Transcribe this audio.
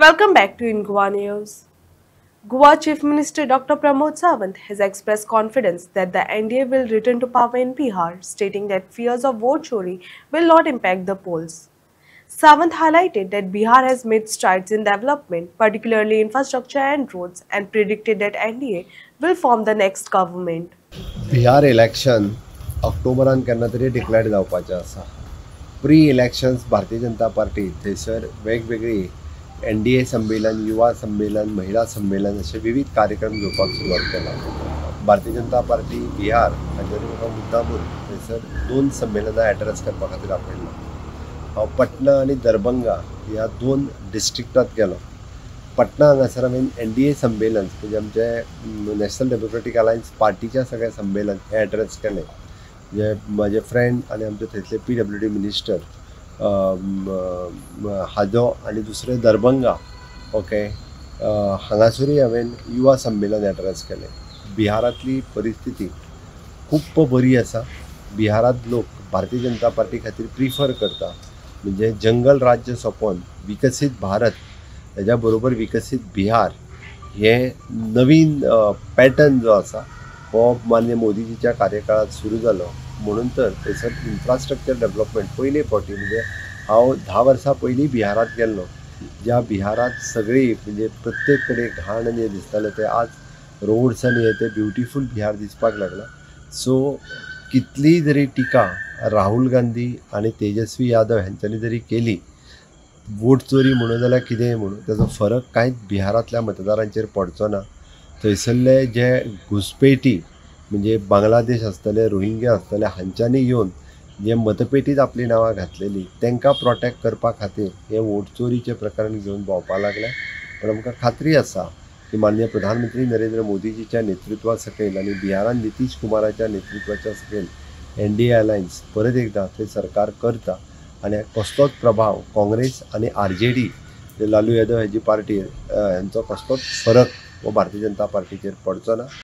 Welcome back to In Goa News. Goa Chief Minister Dr. Pramod Sawant has expressed confidence that the NDA will return to power in Bihar, stating that fears of vote chori will not impact the polls. Sawant highlighted that Bihar has made strides in development, particularly infrastructure and roads, and predicted that NDA will form the next government. Bihar election ऑक्टोबरान केन्ना तरी declare जावपाचें आसा. Pre elections Bharatiya Janata party थंयसर वेगवेगळी NDA संमेलन, युवा संमेलन, महिला संमेलन असे विविध कार्यक्रम घेवपाक सुरवात केला. भारतीय जनता पार्टी बिहार हाजेर म्हाका मुद्दामून थंयसर 2 संमेलनां एड्रेस करपा खातीर आपयल्लो. हांव पटना आनी दरभंगा ह्या 2 डिस्ट्रिक्टांत गेलो. पटना हांगासर हांवें NDA संमेलन म्हणजे आमचे नॅशनल डेमोक्रेटीक अलायन्स पार्टीच्या सगळे संमेलन हे एड्रेस केले. जे माझे फ्रेंड आनी आमचे थंयसले PWD मिनिस्टर हाजो आनी दुसरे दरभंगा ओके हांगासरूय हांवें युवा संमेलन एड्रेस केले. बिहारांतली परिस्थिती खूब बरी आसा. बिहारांत लोक भारतीय जनता पार्टी खातीर प्रिफर करता. म्हणजे जंगल राज्य सोंपोवन विकसीत भारत त्याच्या बरोबर विकसित बिहार हे नवीन पॅटर्न जो आसा हो मान्य मोदीजीच्या कार्यकाळात सुरू जालो. म्हणून तर थंयसर इन्फ्रास्ट्रक्चर डेव्हलपमेंट पयले फावटी म्हणजे हांव 10 वर्सां पयलीं बिहारांत गेल्लो. ज्या बिहारांत सगळी म्हणजे प्रत्येक कडेन घाण आनी दिसताले ते आज रोड्स आनी हे ते ब्युटिफूल बिहार दिसपाक लागला. सो कितली जरी टिका राहुल गांधी आनी तेजस्वी यादव हांच्यांनी जरी केली वोट चोरी म्हणून जाल्यार कितेंय म्हणून त्याचो फरक कांयच बिहारांतल्या मतदारांचेर पडचो ना. थंयसरले जे घुसपेटी म्हणजे बांगलादेश आसतले, रोहिंग्या आसतले हांच्यांनी येवन जे मतपेटीत आपली नांवां घातलेली तांकां प्रोटेक्ट करपा खातीर हे वोट चोरीचे प्रकरण घेवन भोंवपा लागले. पण आमकां खात्री आसा की माननीय प्रधानमंत्री नरेंद्र मोदीजीच्या नेतृत्वा सकयल आनी बिहारान नितीश कुमाराच्या नेतृत्वाच्या सकयल NDA अलायन्स परत एकदा थंय सरकार करता आनी कसलोच प्रभाव काँग्रेस आनी RJD जे लालू यादव हाजी पार्टी हांचो कसलोच फरक हो भारतीय जनता पार्टीचेर पडचो ना.